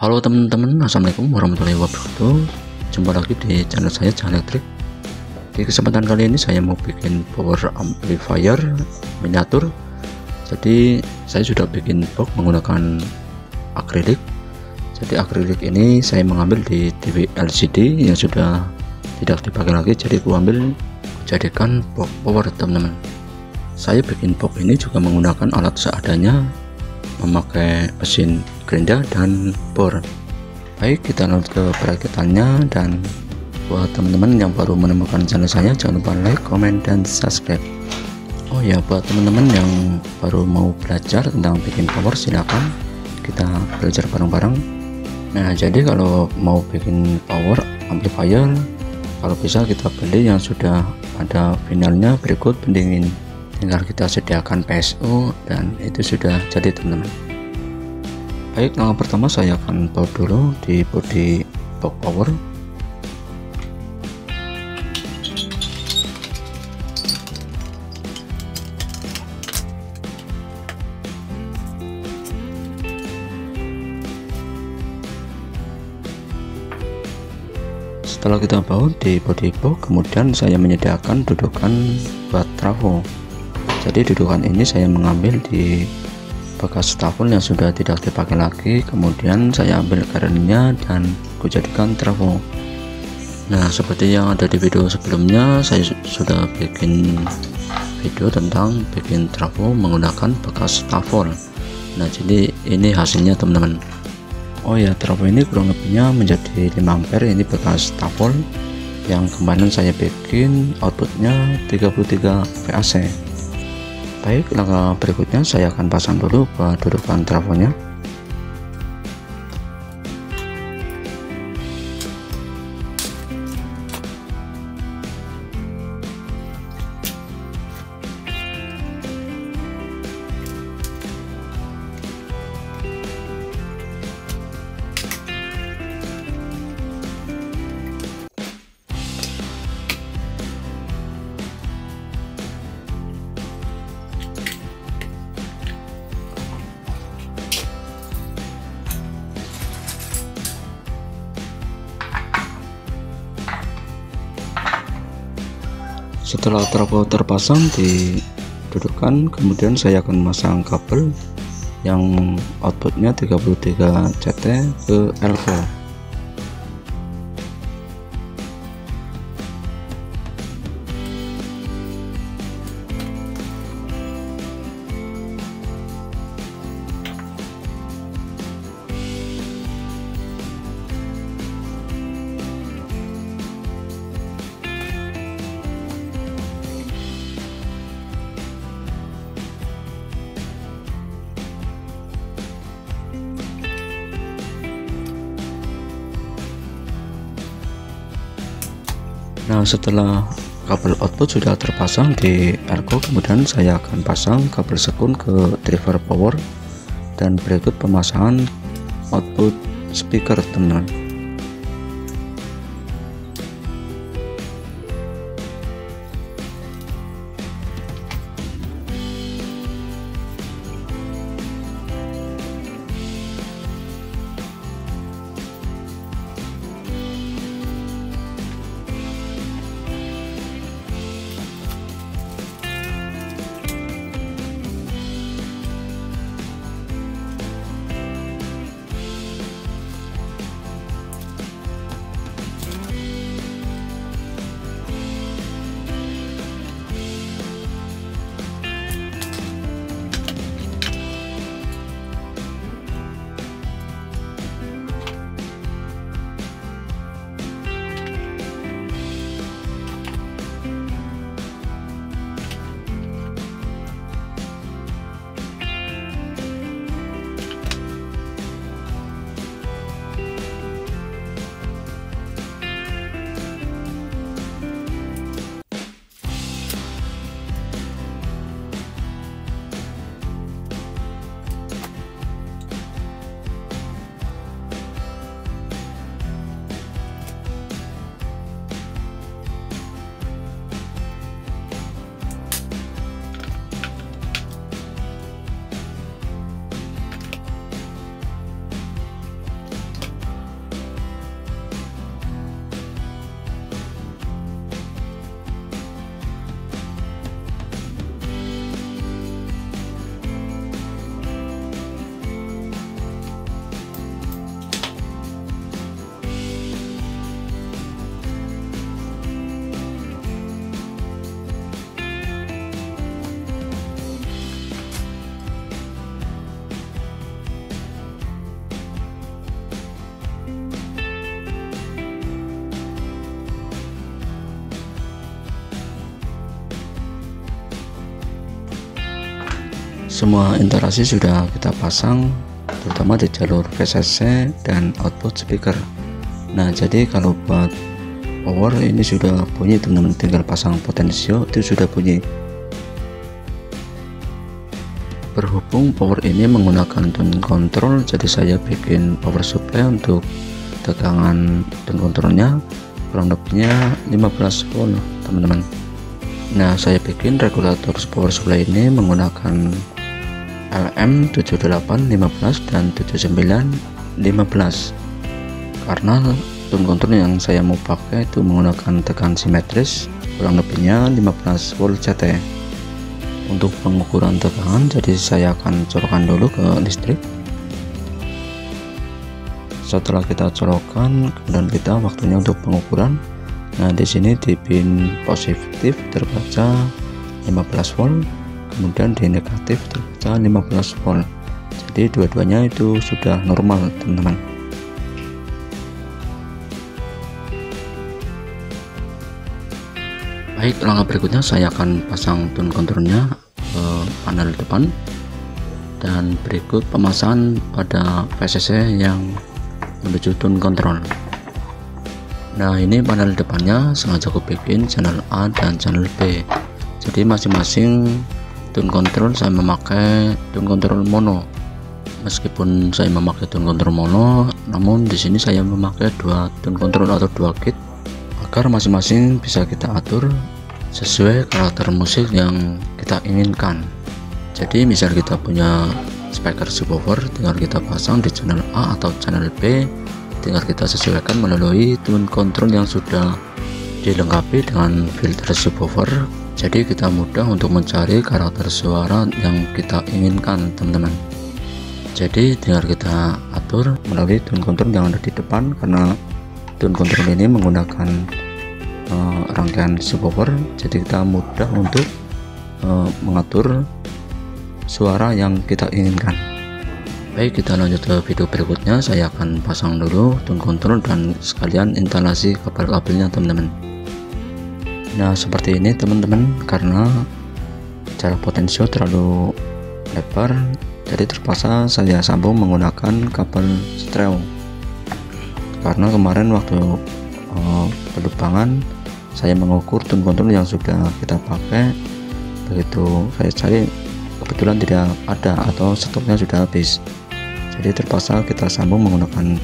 Halo teman-teman, assalamualaikum warahmatullahi wabarakatuh. Jumpa lagi di channel saya, Channel Elektrik. Di kesempatan kali ini saya mau bikin power amplifier miniatur. Jadi saya sudah bikin box menggunakan akrilik. Jadi akrilik ini saya mengambil di TV LCD yang sudah tidak dipakai lagi. Jadi aku ambil jadikan box power teman-teman. Saya bikin box ini juga menggunakan alat seadanya, memakai mesin gerinda dan bor. Baik, kita lanjut ke perakitannya. Dan buat teman-teman yang baru menemukan channel saya, jangan lupa like, comment, dan subscribe. Oh ya, buat teman-teman yang baru mau belajar tentang bikin power, silakan kita belajar bareng-bareng. Nah, jadi kalau mau bikin power amplifier, kalau bisa kita beli yang sudah ada finalnya berikut pendingin. Tinggal kita sediakan PSU dan itu sudah jadi teman-teman. Baik, langkah pertama saya akan baut dulu di bodi box power. Setelah kita baut di bodi box, kemudian saya menyediakan dudukan buat trafo. Jadi dudukan ini saya mengambil di bekas stafel yang sudah tidak dipakai lagi, kemudian saya ambil karenanya dan kujadikan trafo. Nah, seperti yang ada di video sebelumnya, saya sudah bikin video tentang bikin trafo menggunakan bekas stafel. Nah, jadi ini hasilnya teman-teman. Oh ya, trafo ini kurang lebihnya menjadi 5 ampere. Ini bekas stafel yang kemarin saya bikin, outputnya 33 VAC. Baik, langkah berikutnya saya akan pasang dulu ke dudukan trafonya. Setelah trafo terpasang di dudukan, kemudian saya akan memasang kabel yang outputnya 33 CT ke elko. Nah, setelah kabel output sudah terpasang di elko, kemudian saya akan pasang kabel sekun ke driver power dan berikut pemasangan output speaker teman-teman. semua instalasi sudah kita pasang, terutama di jalur VCC dan output speaker. Nah, jadi kalau buat power ini sudah bunyi teman-teman, tinggal pasang potensio itu sudah bunyi. Berhubung power ini menggunakan tune control, jadi saya bikin power supply untuk tegangan tune controlnya kurang lebihnya 15 volt teman-teman. Nah, saya bikin regulator power supply ini menggunakan LM7815 dan 7915 karena tune control yang saya mau pakai itu menggunakan tegangan simetris kurang lebihnya 15 volt CT. Untuk pengukuran tegangan, jadi saya akan colokkan dulu ke listrik. Setelah kita colokkan, kemudian kita waktunya untuk pengukuran. Nah, di sini di pin positif terbaca 15 volt, kemudian di negatif terbaca 15 volt. Jadi dua-duanya itu sudah normal teman-teman. Baik, langkah berikutnya saya akan pasang tune controlnya ke panel depan dan berikut pemasangan pada VCC yang menuju tune control. Nah, ini panel depannya sengaja aku bikin channel A dan channel B. Jadi masing-masing tune control saya memakai tune control mono. Meskipun saya memakai tune control mono, namun di sini saya memakai dua tune control atau dua kit agar masing-masing bisa kita atur sesuai karakter musik yang kita inginkan. Jadi misal kita punya speaker subwoofer, tinggal kita pasang di channel A atau channel B, tinggal kita sesuaikan melalui tune control yang sudah dilengkapi dengan filter subwoofer. Jadi kita mudah untuk mencari karakter suara yang kita inginkan teman-teman. Jadi tinggal kita atur melalui tune control yang ada di depan, karena tune control ini menggunakan rangkaian subwoofer, jadi kita mudah untuk mengatur suara yang kita inginkan. Baik, kita lanjut ke video berikutnya. Saya akan pasang dulu tune control dan sekalian instalasi kabel-kabelnya teman-teman. Nah, seperti ini teman-teman, karena jarak potensio terlalu lebar, jadi terpaksa saya sambung menggunakan kabel stereo. Karena kemarin waktu pelubangan saya mengukur tune control yang sudah kita pakai, begitu saya cari kebetulan tidak ada atau stoknya sudah habis, jadi terpaksa kita sambung menggunakan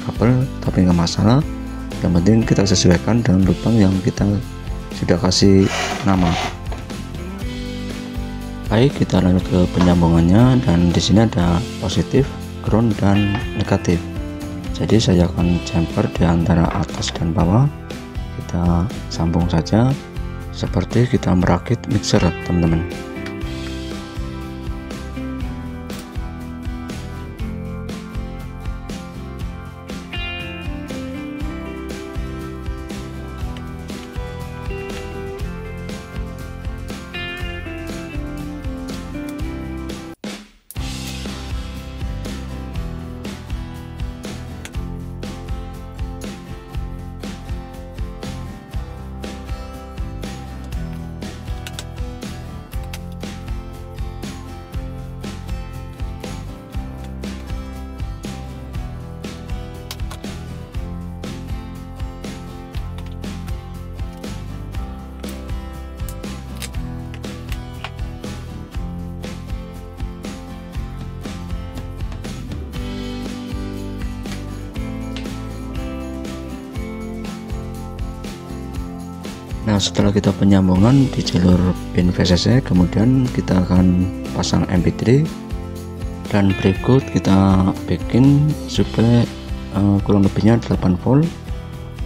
kabel. Tapi nggak masalah, yang penting kita sesuaikan dengan lubang yang kita sudah kasih nama. Baik, kita lanjut ke penyambungannya, dan di sini ada positif, ground, dan negatif. Jadi saya akan jumper di antara atas dan bawah. Kita sambung saja seperti kita merakit mixer teman-teman. Nah, setelah kita penyambungan di jalur pin VCC, kemudian kita akan pasang MP3, dan berikut kita bikin supply kurang lebihnya 8 volt.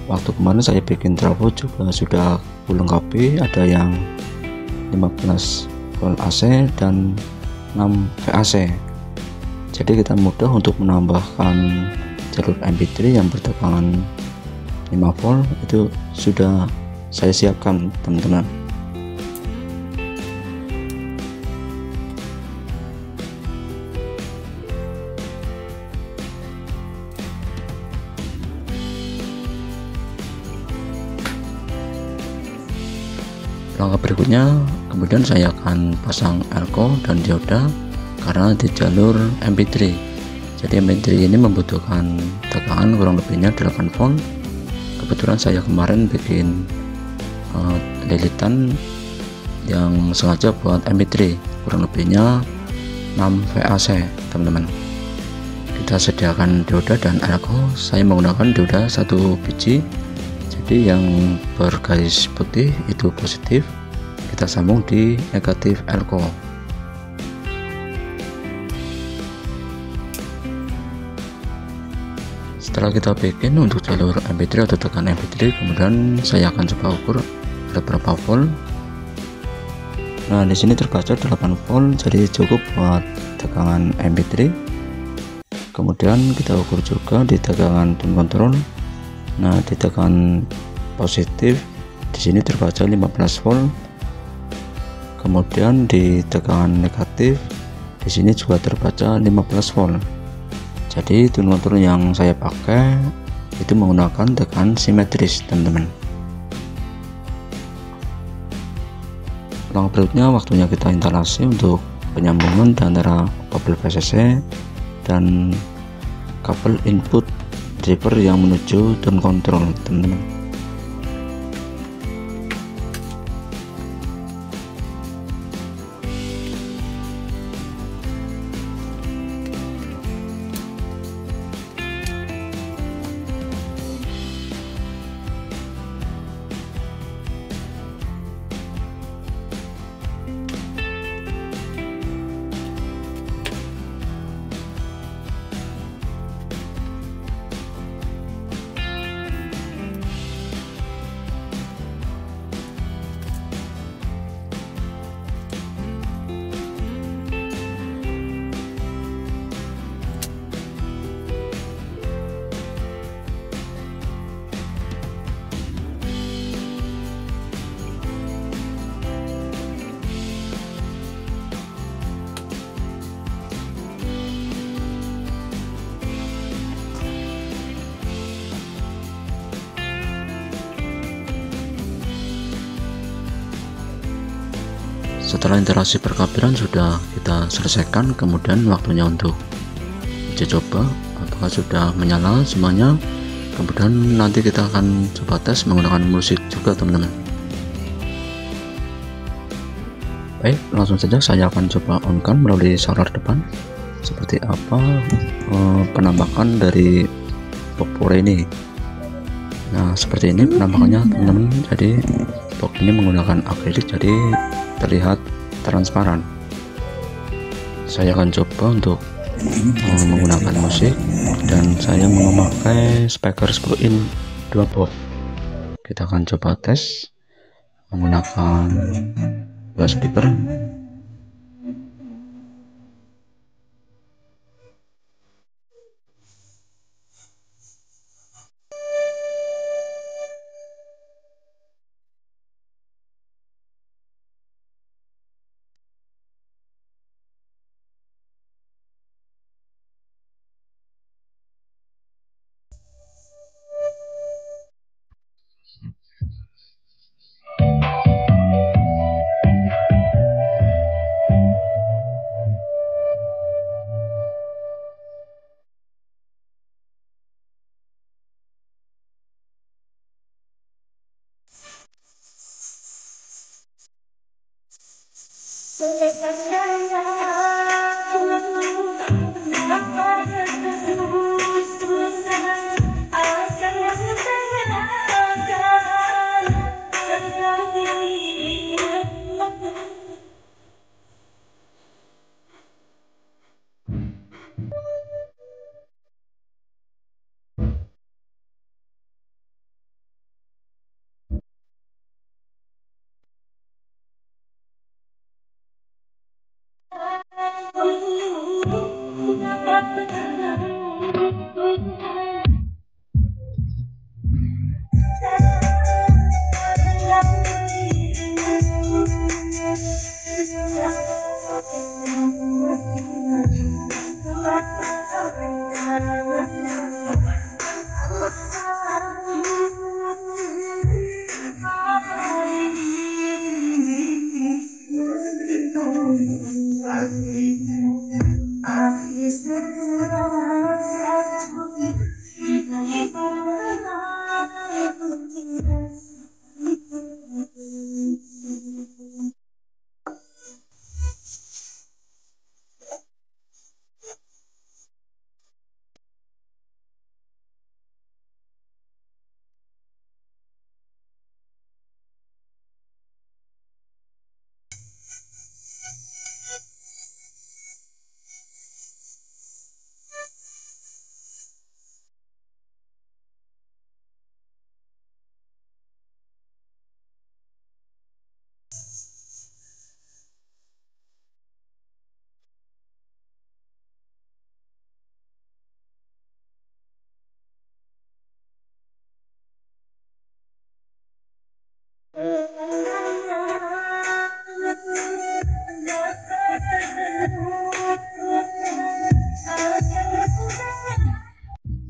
Waktu kemarin saya bikin trafo juga sudah dilengkapi, ada yang 15 volt AC dan 6 VAC. Jadi kita mudah untuk menambahkan jalur MP3 yang bertegangan 5 volt, itu sudah saya siapkan teman-teman. Langkah berikutnya, kemudian saya akan pasang elko dan dioda karena di jalur MP3. Jadi MP3 ini membutuhkan tegangan kurang lebihnya 8 volt. Kebetulan saya kemarin bikin lilitan yang sengaja buat MP3, kurang lebihnya 6 VAC teman-teman. Kita sediakan dioda dan elko. Saya menggunakan dioda 1 biji, jadi yang bergaris putih itu positif, kita sambung di negatif elko. Setelah kita bikin untuk jalur MP3 atau tegangan MP3, kemudian saya akan coba ukur ada berapa volt. Nah, di sini terbaca 8 volt, jadi cukup buat tegangan MP3. Kemudian kita ukur juga di tegangan tune control. Nah, di tegangan positif di sini terbaca 15 volt. Kemudian di tegangan negatif di sini juga terbaca 15 volt. Jadi tune control yang saya pakai itu menggunakan tegangan simetris, teman-teman. Langkah berikutnya waktunya kita instalasi untuk penyambungan antara kabel VCC dan kabel input driver yang menuju tune control, teman-teman. Setelah instalasi perkabelan sudah kita selesaikan, kemudian waktunya untuk uji coba apakah sudah menyala semuanya. Kemudian nanti kita akan coba tes menggunakan musik juga, teman-teman. Baik, langsung saja saya akan coba on-kan melalui solar depan seperti apa penampakan dari box ini. Nah, seperti ini penampakannya, teman-teman. Jadi box ini menggunakan akrilik, jadi terlihat transparan. Saya akan coba untuk menggunakan musik, dan saya memakai speaker 10 in 2 box. Kita akan coba tes menggunakan 2 speaker.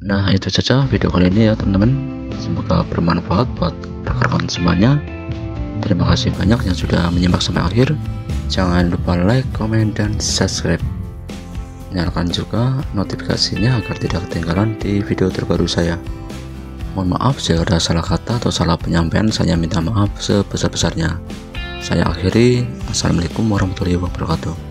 Nah, itu saja video kali ini ya teman-teman, semoga bermanfaat buat rekan-rekan semuanya. Terima kasih banyak yang sudah menyimak sampai akhir. Jangan lupa like, comment, dan subscribe. Nyalakan juga notifikasinya agar tidak ketinggalan di video terbaru saya. Mohon maaf jika ada salah kata atau salah penyampaian, saya minta maaf sebesar-besarnya. Saya akhiri, assalamualaikum warahmatullahi wabarakatuh.